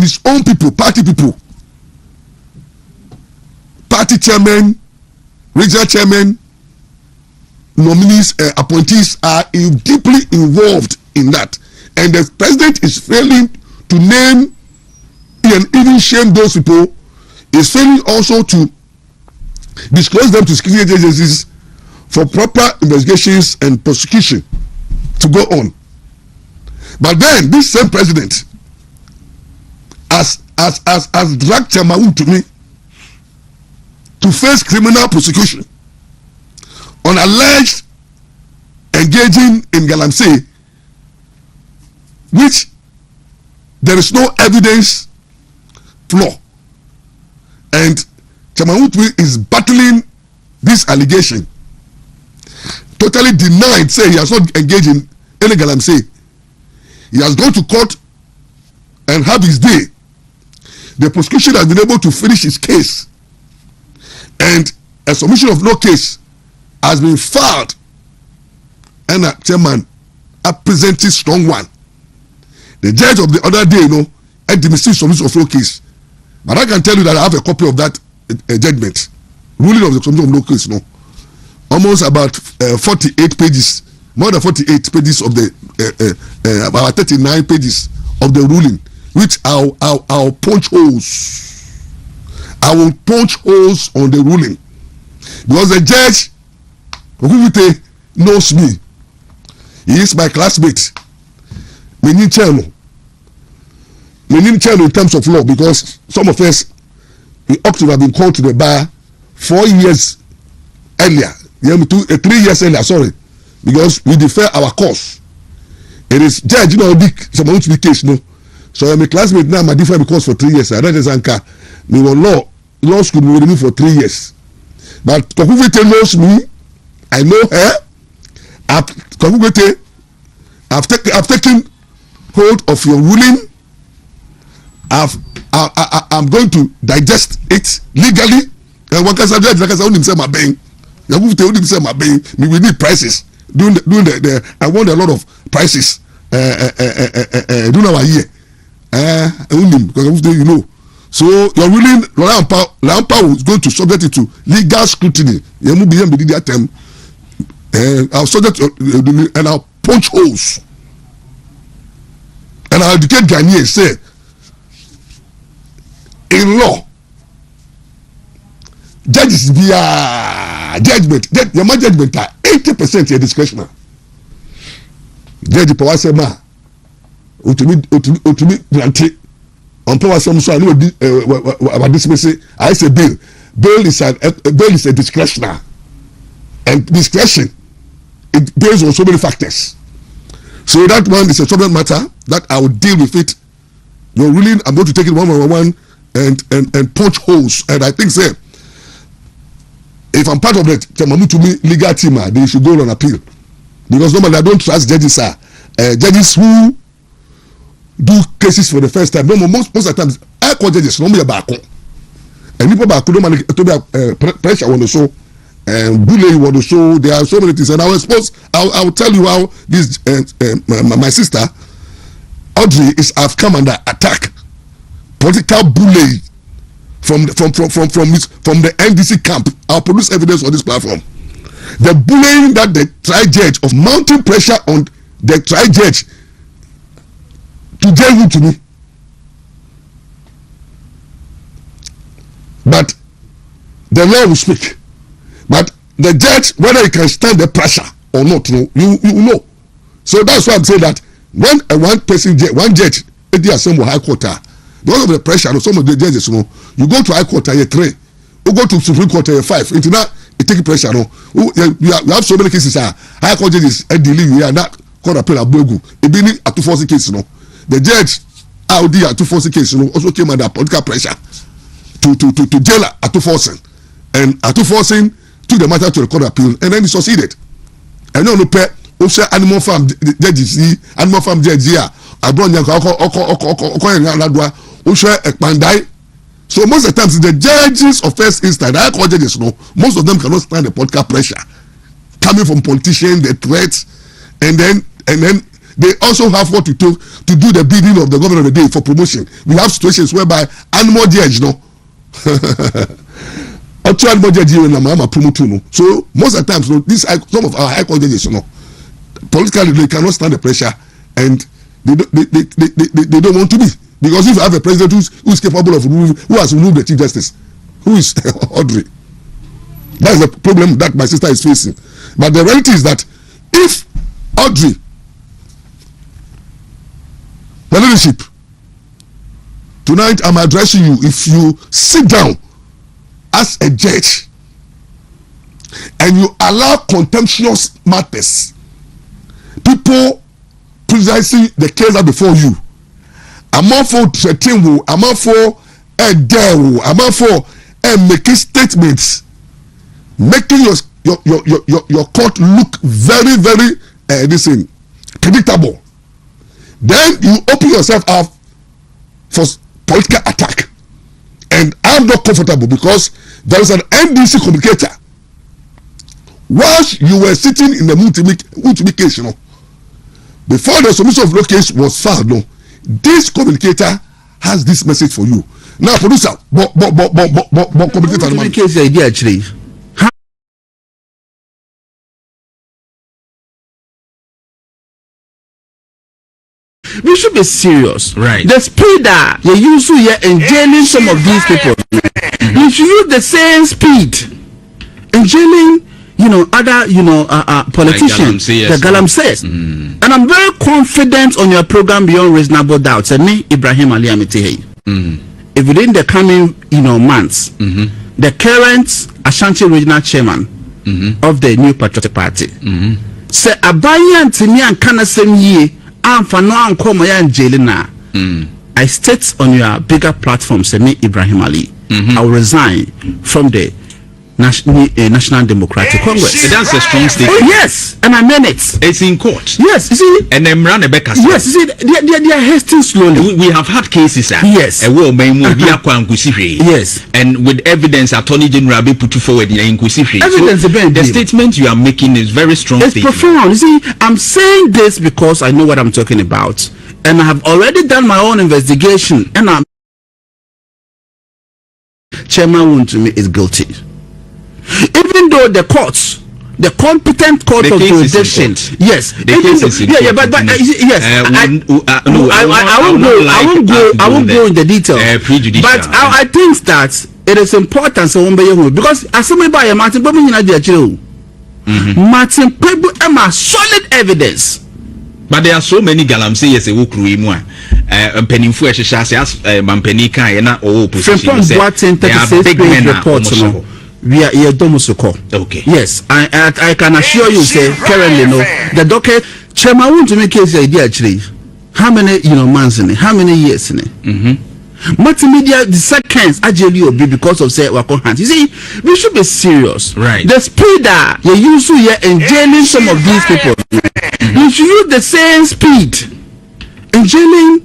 his own people, party chairmen, regional chairmen, nominees, appointees are deeply involved in that, and the president is failing to name and even shame those people, is failing also to disclose them to security agencies for proper investigations and prosecution to go on. But then this same president has dragged WONTUMI to face criminal prosecution on alleged engaging in galamsey, which there is no evidence flaw, and WONTUMI is battling this allegation, totally denied, say he has not engaged in any galamsey. He has gone to court and have his day. The prosecution has been able to finish his case, and a submission of no case has been filed, and a chairman a presenting strong one. The judge of the other day, had the mistake submission of no case, but I can tell you that I have a copy of that judgment, ruling of the submission of no case. Almost about 48 pages, more than 48 pages of the about 39 pages of the ruling, which I'll punch holes. I will punch holes on the ruling, because the judge knows me. He is my classmate. Meaning channel in terms of law, because some of us we ought to have been called to the bar 4 years earlier, 3 years earlier, sorry, because we defer our cause. It is judge, some WONTUMI case, So I'm a classmate now, my different because for 3 years. I don't anchor. Me were law school with me for 3 years. But Kokuvete knows me. I know her. I've taken hold of your ruling. I'm going to digest it legally. And what can I do? Like I said, we need prices. Doing the I want a lot of prices. Doing our year. Because so your ruling, Ampaw is going to subject it to legal scrutiny. I'll subject and I'll punch holes. And I'll educate Ghanaians, say, in law, judges via judgment, your judgment are 80% your discretionary. Judge Pawasema, WONTUMI granted. On power some so I know about dismissal. I say bail. Bail is a discretionary, and discretion it based on so many factors. So that one is a subject matter that I will deal with it. Your ruling, I'm going to take it one by one and punch holes. And I think say if I'm part of the WONTUMI legal team, they should go on appeal, because normally I don't trust judges. Judges who do cases for the first time. No, most of the times I call judges normally back on, and people back normally to be pressure on the show and bullying on the show. There are so many things, and I will tell you how this my sister Audrey have come under attack, political bullying from the NDC camp. I'll produce evidence on this platform. The bullying that the tri-judge of mounting pressure on the tri-judge to jail WONTUMI, but the law will speak. But the judge, whether he can stand the pressure or not, you know. So that's why I'm saying that when one judge, Nsem High Court, because of the pressure of some of the judges, you go to High Court, you 3, you go to Supreme Court, 5. Into that, it take pressure. You have so many cases. High Court judges dealing with that court appeal Abrabo. It being a 240 case, The judge out there at 240 case, also came under political pressure to jail at 240, and at 240 took the matter to the court appeal, and then he succeeded. And no pay also animal farm judges, animal farm judge here. So most of the times the judges of first instance, I call judges, most of them cannot stand the political pressure coming from politicians, the threats, and then they also have what it took to do the bidding of the governor of the day for promotion. We have situations whereby animal judge, no. Animal judge, no. So most of the times, no, some of our high court judges, no, politically they cannot stand the pressure, and they don't want to be, because if you have a president who's capable of removing, who has removed the chief justice, who is Audrey. That's the problem that my sister is facing. But the reality is that if Audrey, the leadership, tonight I'm addressing you, if you sit down as a judge and you allow contemptuous matters, people precisely the case that before you, I'm not for threatening, I'm not for a deal, I'm not for making statements, making your court look very, very predictable. Then you open yourself up for political attack, and I'm not comfortable because there is an NDC communicator. Whilst you were sitting in the WONTUMI case, you know, before the submission of law case was filed, no, this communicator has this message for you. Now, producer, communicator case idea actually. We should be serious, right? The speed that you use here in jailing some of these people, you should use the same speed in jailing, you know, other, you know, politicians. The Galam says, and I'm very confident on your program beyond reasonable doubt. And me, Ibrahim Ali Amitihi. If within the coming, you know, months, the current Ashanti regional chairman of the New Patriotic Party say Abayan Timi and Kanasem ye. I state on your bigger platform, say me Ibrahim Ali, I will resign from the National Democratic Congress. That's a strong statement. Oh, yes, and I mean it. It's in court. Yes, you see. And Mmra Nebeka. Yes, you see, they are hasting slowly. We have had cases. Yes. Yes. And with evidence, Attorney General be put forward in Inquisition. Evidence, so the statement you are making is very strong. It's profound. You see, I'm saying this because I know what I'm talking about, and I have already done my own investigation, and I'm Chairman WONTUMI is guilty. Even though the courts, the competent court of jurisdiction, yes, but yes, I won't go in the detail. But I think that it is important because as somebody by Martin Pebu, Martin Pebu am solid evidence. But there are so many galamsey yes, a wukru imwa. Penny fu eshasha as mampenika yena or opposition. They are big men reports. We are here domusuko. Okay. Yes, I can assure you, say currently no. The docket chairman WONTUMI case idea actually. How many months in it? How many years in it? Multimedia the seconds actually will be because of say work on hands. You see, we should be serious. Right. The speed that you use here in jailing some of these people, you should use the same speed in jailing.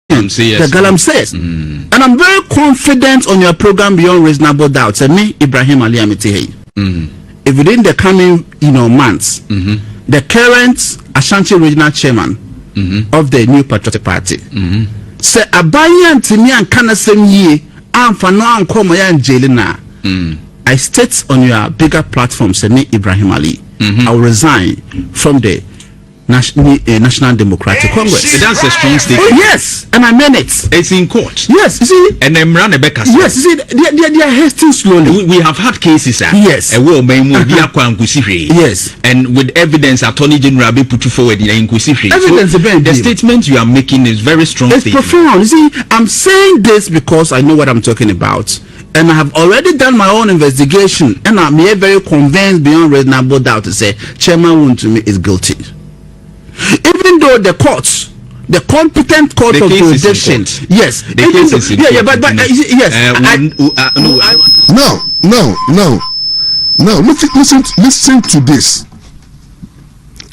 The Galam says, and I'm very confident on your program beyond reasonable doubt. And me, Ibrahim Ali Amitihi. If within the coming, months, the current Ashanti regional chairman of the New Patriotic Party say Abayan Timi and Kanasem ye, I'm jailina. I state on your bigger platform, say me Ibrahim Ali, I will resign from the National Democratic Congress. That's a strong statement. Oh, yes, and I mean it. It's in court. Yes, you see. And Mmra Nebeka. Yes, you see, they are hasting slowly. We have had cases. Yes. Yes. And with evidence, Attorney General be put forward in Inquisition. Evidence, so the statement you are making is very strong. It's profound. You see, I'm saying this because I know what I'm talking about. And I have already done my own investigation, and I'm here very convinced beyond reasonable doubt to say Chairman WONTUMI is guilty. Even though the courts, the competent court of jurisdiction, yes, but yes, now, listen to this.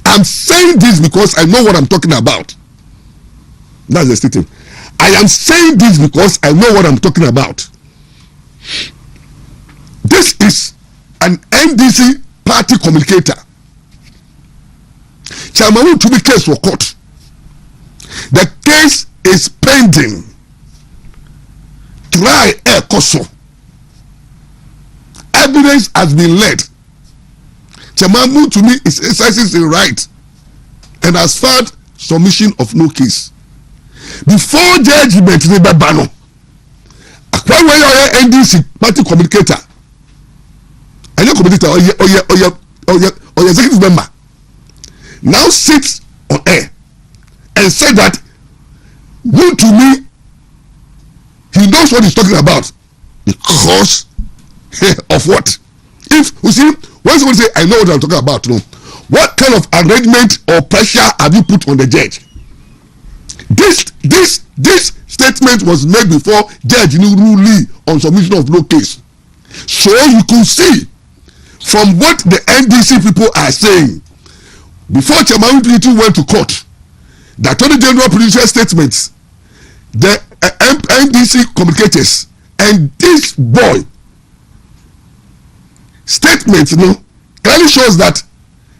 I'm saying this because I know what I'm talking about. That's the statement. I am saying this because I know what I'm talking about. This is an NDC party communicator. Chairman WONTUMI case for court. The case is pending. Try a koso. Evidence has been led. Chairman WONTUMI is exercising his right and has filed submission of no case. Before judgment, Nebabano, when you are NDC party communicator, and your communicator or your executive member now sits on air and said that WONTUMI, he knows what he's talking about because of what? If you see, when someone say, I know what I'm talking about, no, what kind of arrangement or pressure have you put on the judge? This statement was made before Judge Nuruli on submission of no case. So you could see from what the NDC people are saying, before Chairman WONTUMI went to court, the Attorney General produced statements, the NDC communicators, and this boy statement, you know, clearly shows that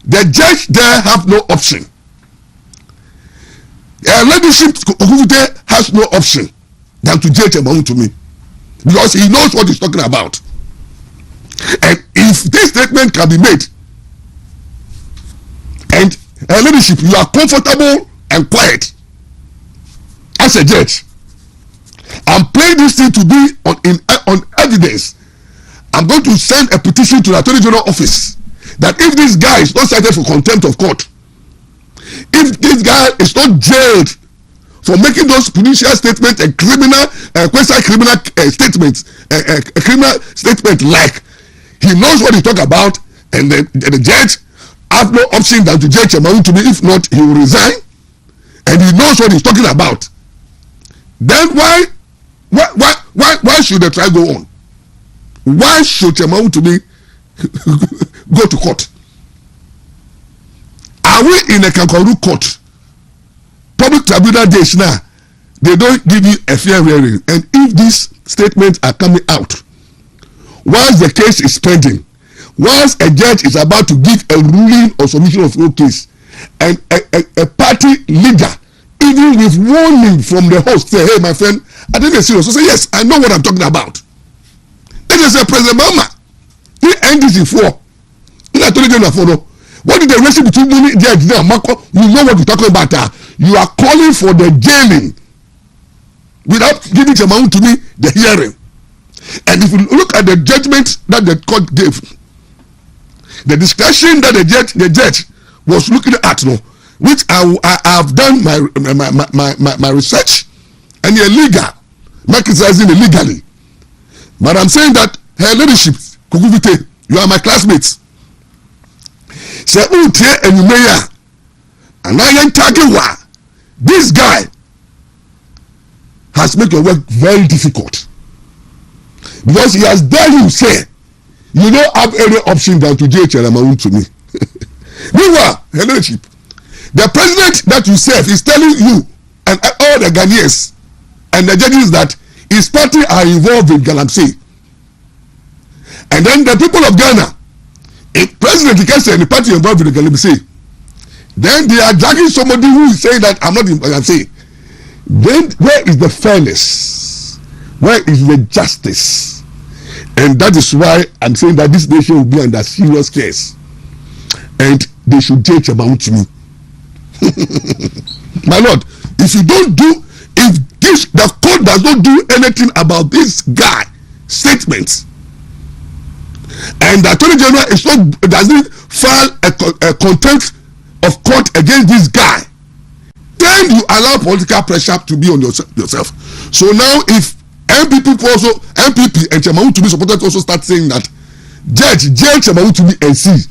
the judge there have no option. Leadership has no option than to judge Chairman WONTUMI because he knows what he's talking about. And if this statement can be made, and leadership, you are comfortable and quiet as a judge, I'm playing this thing to be on evidence. I'm going to send a petition to the Attorney General office that if this guy is not cited for contempt of court, if this guy is not jailed for making those judicial statements and criminal, quasi-criminal statements, a criminal statement like he knows what he talk about, and the judge have no option than to judge Chairman WONTUMI. If not, he will resign, and he knows what he's talking about. Then why should the trial go on? Why should Chairman WONTUMI go to court? Are we in a kangaroo court? Public tribunal days now, they don't give you a fair hearing. And if these statements are coming out, once the case is pending, once a judge is about to give a ruling or submission of no case, and a party leader, even with warning from the host, say, hey, my friend, I think it's serious. So say, yes, I know what I'm talking about. Then they say, President Mama, he NDC for. I told you for. What is the relation between the judge and Marco? You know what you're talking about. You are calling for the jailing without giving Chairman WONTUMI the hearing. And if you look at the judgment that the court gave, the discretion that the judge was looking at, no, which I have done my research, and you're legal, not criticizing illegally. But I'm saying that her leadership, Kuguvite, you are my classmates. Say, and you may, and I am talking why this guy has made your work very difficult because he has done you say you don't have any option than to judge Chairman WONTUMI. Meanwhile, her leadership, the president that you serve is telling you and all the Ghanaians and the judges that his party are involved in Galamsey. And then the people of Ghana, if President can say the party involved in the Galamsey, then they are dragging somebody who is saying that I'm not in Galamsey. Then where is the fairness? Where is the justice? And that is why I'm saying that this nation will be under serious case. And they should judge about me. My Lord, if you don't do, if this, the court does not do anything about this guy statements, and the Attorney General is not, doesn't file a contempt of court against this guy, then you allow political pressure to be on yourself. So now if MPP and Chairman WONTUMI supporters also start saying that jail Chairman WONTUMI and see.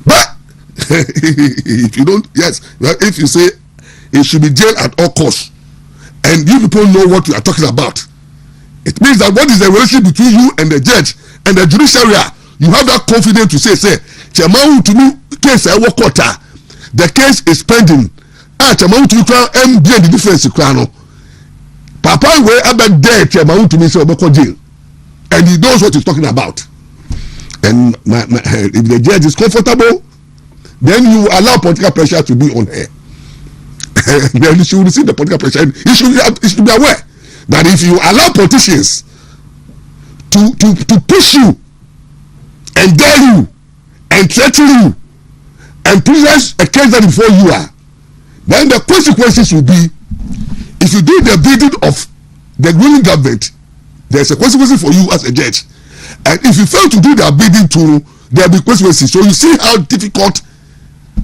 But if you don't, yes, if you say it should be jailed at all costs, and you people know what we are talking about, it means that what is the relationship between you and the judge and the judiciary? You have that confidence to say, Chairman WONTUMI case I work quarter, the case is pending. Chairman WONTUMI crown MBA the difference crown. Papa way about there Chairman WONTUMI say Oboko jail, and he knows what he's talking about. And if the judge is comfortable, then you allow political pressure to be on her. Then she will receive the political pressure. You should be aware that if you allow politicians to push you and dare you and threaten you and present a case that before you are, then the consequences will be, if you do the bidding of the ruling government, there's a consequence for you as a judge. And if you fail to do their bidding too, there will be consequences. So you see how difficult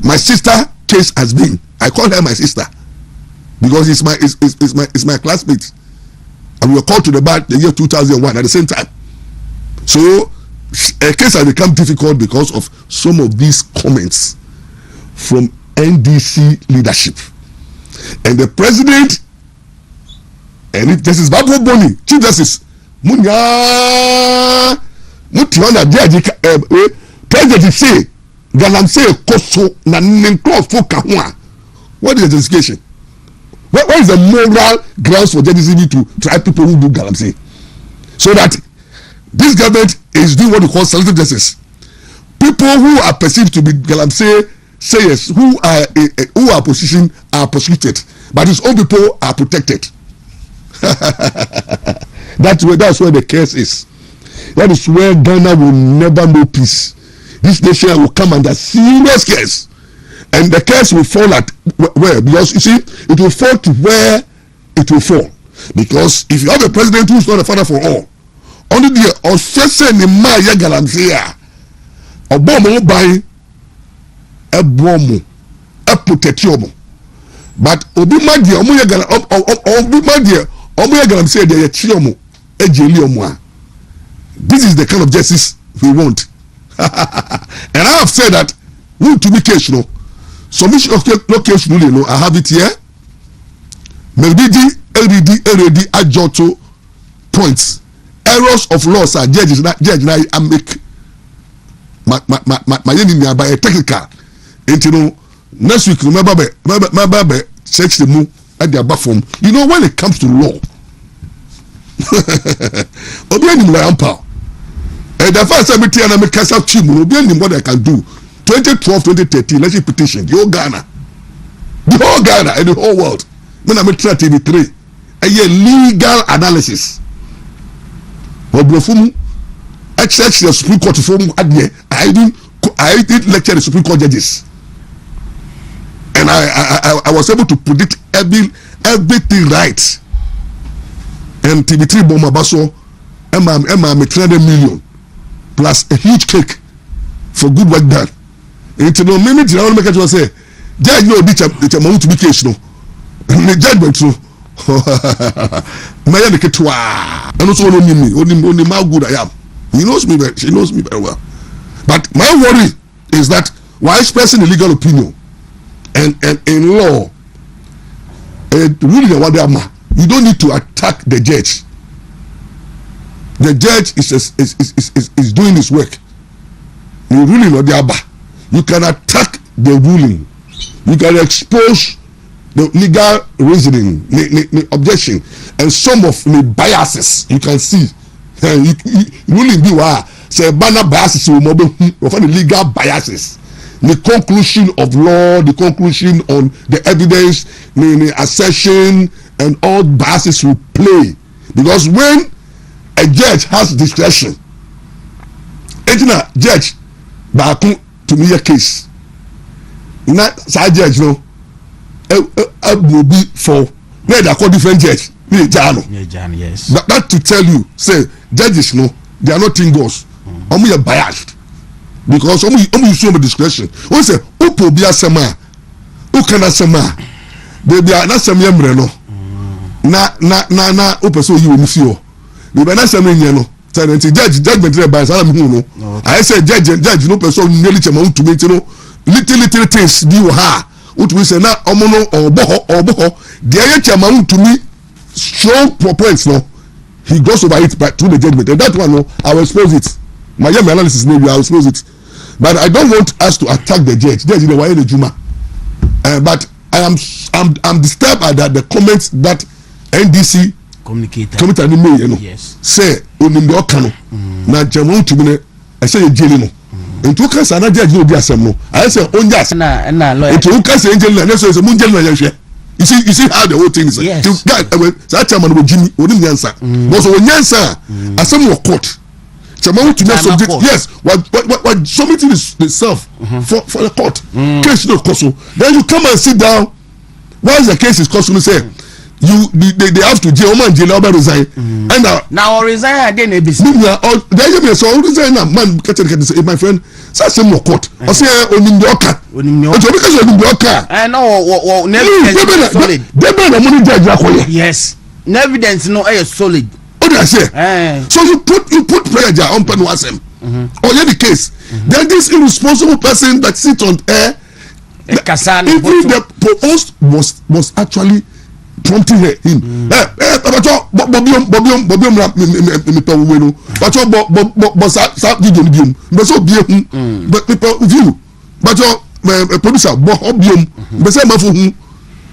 my sister case has been. I call her my sister because it's my classmate, and we were called to the bar the year 2001 at the same time. So a case has become difficult because of some of these comments from NDC leadership, and the president and Justice Babu Boni, Chief Justice Munya Mutiwana Judge president say galamsey koso na nkrofo kahwa. What is the justification? Where is the moral grounds for judges to try people who do galamsey? So that this government is doing what we call selective justice. People who are perceived to be galamsey sayers, who are positioned, are prosecuted, but his own people are protected. That's where the case is. That is where Ghana will never know peace. This nation will come under serious case, and the case will fall at where? Because you see, it will fall to where it will fall. Because if you have a president who is not a father for all, only the Osese ni ma ye galamsey obomo buy a bomo a protectiomo, but obi ma die omo ye galamsey de ye chiomo e jeli omo. This is the kind of justice we want. And I have said that WONTUMI case, no submission of no case ruling, no, I have it here. LBD adjoto points. Errors of laws are judge now I make my enemy by a technical. And you know, next week remember search the move at their bathroom. You know, when it comes to law, Ampaw. And the first time I make a cast team, what I can do. 2012, 2013, let's petition the whole Ghana and the whole world. When I make TV3, a legal analysis. I checked the Supreme Court form at the I did lecture the Supreme Court judges, and I was able to predict everything right. And TV3 bomb baso, Emma me 300 million. Plus a huge cake for good work done. And you know, maybe I want to make it say, judge no it's a WONTUMI case no. The judgment so. My make it twa. And also only how good I am. She knows me very well. But my worry is that while expressing a legal opinion and in law, really you don't need to attack the judge. The judge is doing his work. You really know the Abba. You can attack the ruling. You can expose the legal reasoning, the objection, and some of the biases you can see. Ruling be why say banner biases will mobile the legal biases. The conclusion of law, the conclusion on the evidence, the assertion, and all biases will play. Because when a judge has discretion, judge back to me a case. Not side judge no. Will be for where they call different judge. Yes. That to tell you, say judges no, they are not tingos. Only are biased because only show me discretion. We say upo be asema, ukana sema. They be not some Mmra no. Na upo so you will feel. The banana no. Judgment by Salam no. I said judge no person nearly amount to me no. Little things do ha. What we say now omono or boho the ayet amount to me strong points no. He goes over it by through the judgment. And that one no, I will expose it. My analysis maybe I will expose it. But I don't want us to attack the judge. Judge in the way the Juma. But I'm disturbed at the comments that NDC communicator me, you know. Yes. Say onimbe okano na jamu tumine I say jeli no. Into case and judge no be asem no. I say onjas. Na lawyer. Into case angel na so say munjel na yehwe. You see how the whole thing is. Yes. That chairman will Jimmy, wouldn't answer. But so when answer, as some were caught. Chairman to not subject. Yes, what submitting itself for the court. Case no cost. Then you come and sit down. Once the case is costly, say they have to jail man jail over resign. And now resign again. Then you so resign man. Say my friend, say some more court. I say onim the oka. So because onim the oka. I know. Never solid. The money judge. Yes. Evidence no solid. What do I say? So you put pressure on Nsem. Or the case. Then this irresponsible person that sits on air. Even the proposed was actually prompting him.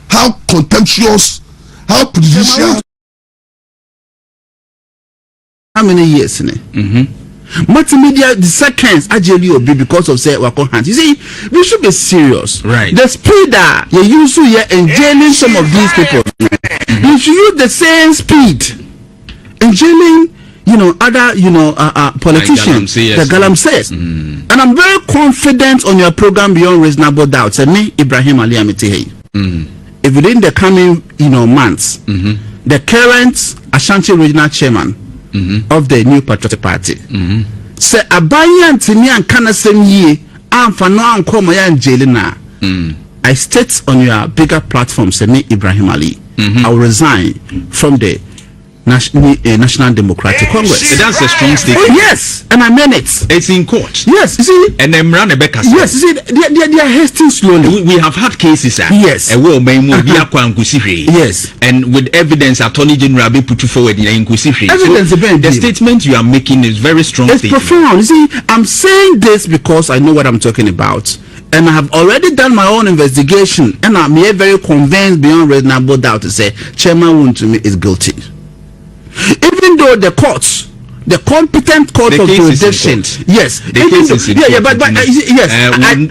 How contemptuous, how prejudicial. How many years in it? Multimedia, the seconds actually will be because of say work on hands. You see, we should be serious. Right. The speed that you use to in jailing some of these people. You should use the same speed in jailing, other, politicians. The Galam says. And I'm very confident on your program beyond reasonable doubt. Say me, Ibrahim Ali Amitihe. If within the coming, months, the current Ashanti regional chairman of the New Patriotic Party. Say Abaya and Timi and Kanasem ye for no anko and jailina. I state on your bigger platform, say me Ibrahim Ali. I will resign from the National Democratic Congress. That's a strong statement. Oh, yes, and I mean it. It's in court. Yes, you see. And Mmra Nebeka. Yes, you see, they are hasting slowly. We have had cases. Yes. Yes. And with evidence, Attorney General be put forward in Inquisition. Evidence so the statement you are making is very strong. It's profound. You see, I'm saying this because I know what I'm talking about. And I have already done my own investigation. And I'm here very convinced beyond reasonable doubt to say Chairman WONTUMI is guilty. Even though the courts, the competent court of jurisdiction, yes, but yes,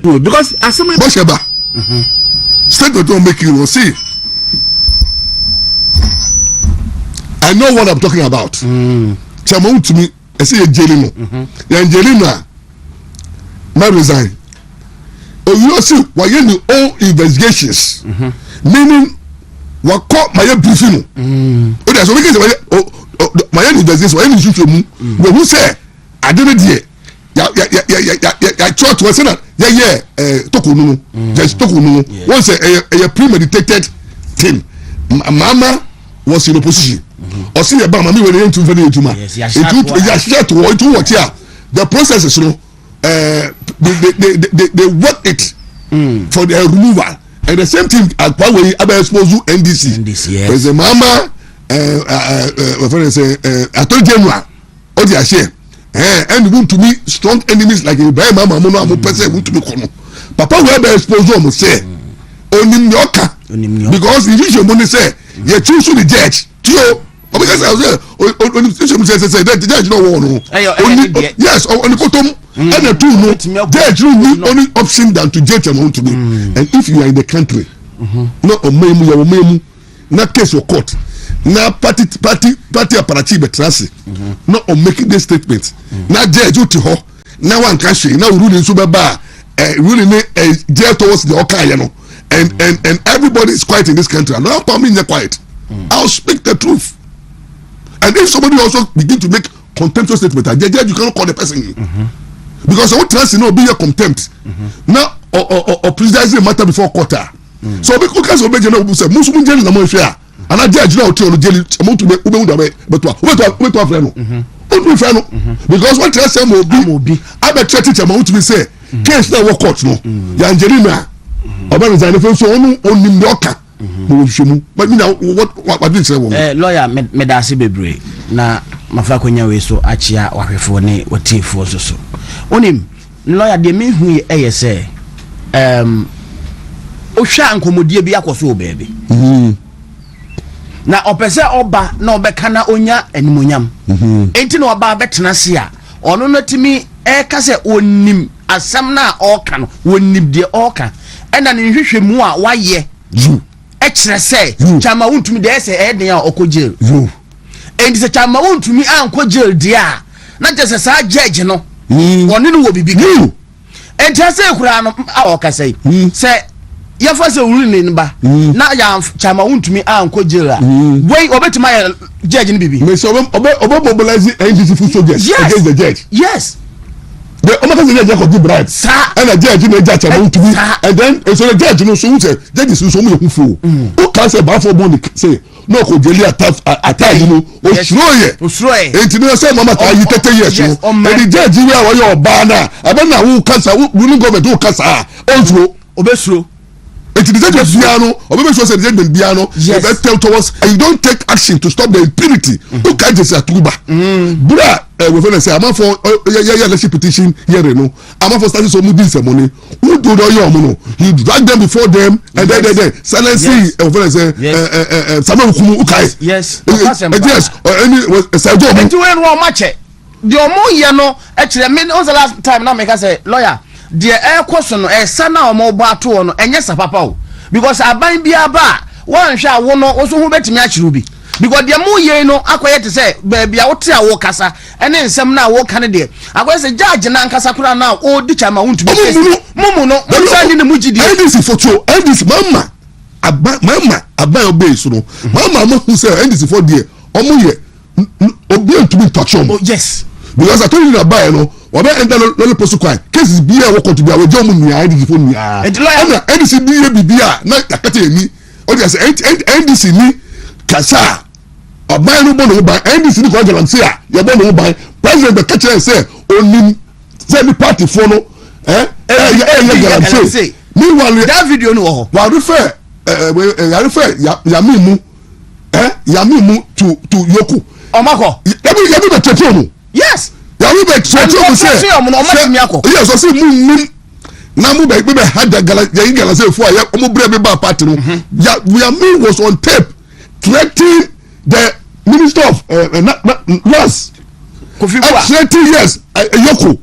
because as somebody statement don't make you see. I know what I'm talking about. Chairman WONTUMI, I say jailing. Jailing now, resign. Oh, you see, why you all investigations, meaning. What caught my briefing? Oh, there's a weekend. My investigation. Why you shoot me? But who say I didn't hear? I tried to say that. Tokunu. Just Tokunu. Once a premeditated thing. Mama was in opposition. Or see a bam. When they into very into man. It what here. The process is they work it for their removal. And the same thing at Poway expose NDC. Yes. There's a mama Attorney General or the share. And WONTUMI strong enemies like Ibrahim Mama person WONTUMI kono. Papa we expose them say onim nyoka. Because if you money say you choose the judge. Tio because I was onim say that the judge no one. Yes, on the bottom. And the two no, there's only option than to judge and WONTUMI. And if you are in the country, not a memu, not case or court, not party apparati betrasi, not on making this statement, not judge you to her, now one country, now ruling Subaba, ruling a jail towards the Okayano, and everybody is quiet in this country. And now coming there quiet. I'll speak the truth. And if somebody also begin to make contemptuous statement, judge you cannot call the person. Because I want to be a contempt. Now, or precisely matter before quarter. So because of Benjamin say Muslim jail na mo hwe and I judge now to jail amount to be but because what I say mo bi I be teach amount to be say case na work court no ya Angelina oba resign for so onim the oka mo hwemu but me now what did say lawyer me da se bebre na mafa kwanya we so achia wahwefo ne watifo so onim lawyer de me hu e say ohwa nkomodie bi akoso obeebe na opese oba na obeka na onya animonyam enti na oba betena se a ono no timi e ka se onim asam na oka no wonib de oka ena ne hwehwe mu a waye you e kire say chama wontumi de say e den a okogel you and se chama wontumi ankogel de a na je sa judge no woni no wo bibi you and say kura no a oka say say ya fa say wuri ne ba na ya chama wontumi ankogel a wey obetima ya judge ni bibi me so obe mobilize NDC full soldiers against the judge. Yes. The Omaka judge got the bribe. Sir. And the judge no judge about to be. And then so the judge no so say judge is so me who fool. Who can say ba for bond say no ko jeli attack you know. Osroye. Enti say mama ta yi 30 years no. And the judge we are your bana. Aba na who can say ruling government who can say onfro obesro. It is that piano, or maybe so said the piano, that tell to us, and you don't take action to stop the impunity. Who can't just say Tuba? Bra, we're going to say, I'm for election petition here, no. I'm for starting some moving money. Who do your mono? You drag them before them, and then silence, we're going to say, Samuel Kumu. Yes, yes, or any Sajo. And you ain't one match it. The Omo no, actually, I mean, was the last time now make us say, lawyer. The air question no sana o mo ba to no enye sa papa o because aban bia ba wan hwa wo no so hu betimi a chiru bi because the mu ye no akoye te say ba bia wo te a wo kasa ene nsem na wo kan de akoye say judge na nkasa kura na o di chama wontu bi mumu no mo sandi ne mujidi ndisi foto ndisi mama aban obey so no mama mo hu say ndisi for there omo ye obi ntumi touch on. Oh yes, because I told you that buy no obe enter no post kwa cases bi e wo to be we jom nua ndisi for nua and ndisi bi a na akata eni o dey say ndisi ni kasa aban no bo no ban ndisi ni ko galamse a ye bo no ban president be catch say onim say the party for no galamse meanwhile that video no wa refer yamimu to yoku omako yabi be tete no yes yabi be tete no say yes so say mu na mu be had the gala say for ya omo bre be ba party no yami was on tape threatening the minister of Nas threatening yes yoku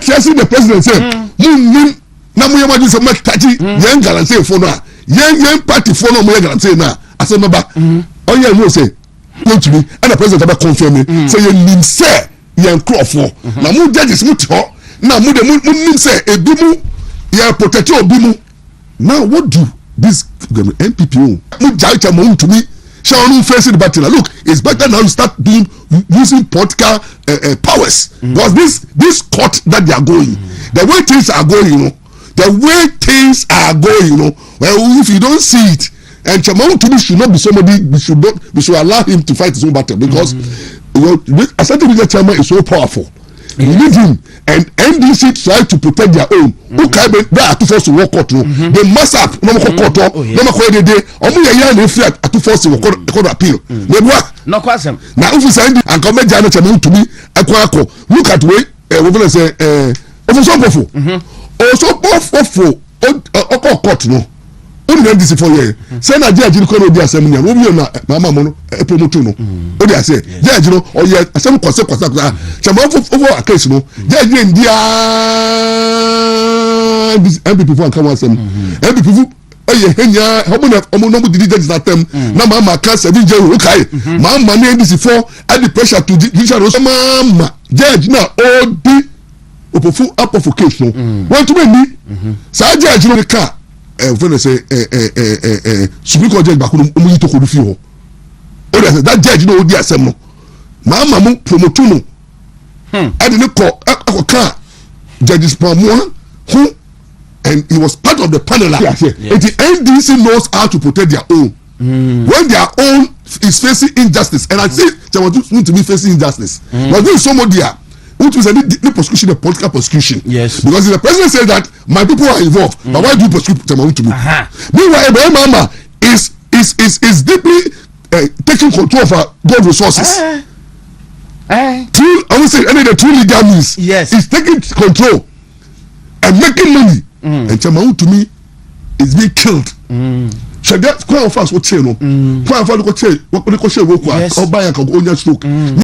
threatening the president say mu na mu yama say make taji yan gala say for no yan party for no mu yan gala say na asemba oye no say WONTUMI and the president about confirm me say you nim say yan crofo na mu judges mu to na mu de mu nim say ebi mu ya protect obi mu. Now what do this NPP mu judge mo WONTUMI shall not face the battle? Look, it's better now you start doing using political powers because this court that they are going the way things are going, you know, well, if you don't see it, and WONTUMI should not be somebody we should allow him to fight his own battle because you know a certain chairman is so powerful. You need him, and NDC try to protect their own. Okay, but they are too forced to work out. They mess up. No more court. No more court. They only a year they feel are too forced to court appeal. They work. No question. Now if you say and come back to WONTUMI, look at way we're gonna say also powerful. Also court no. Only NDC for you. Say na judge no kono di asem nya. Obi na mama mo no promote no. O dey say judge no o ye asem kwase. Chama over a case no. Judge ndia MPP for kan asem. MPP fu oye henya omo no did judge that time. Na mama kan 7 jeru kai. Mama na NDC for add the pressure to judicial mama. Judge na o di opofu apofocate no. WONTUMI ni sa judge no ka when they say Supreme Court judge back on Omo to kodu fi ho. O dey say that judge no odi asem no. Mama mu promote no. I didn't call ka judges Pamoa who and he was part of the panel. Yes. The NDC knows how to protect their own. When their own is facing injustice, and I say they want to be facing injustice. But there is somebody there. Which is the prosecution, the political prosecution. Yes. Because if the president says that my people are involved, but why do you prosecute WONTUMI? Meanwhile, Abraham Mama is deeply taking control of our gold resources. Through, I would say, any of the true legal means. Yes. He's taking control and making money. And WONTUMI is being killed. So that's quite a fast what say no. Quite a fast what say. What they call say work. Or buy a stroke.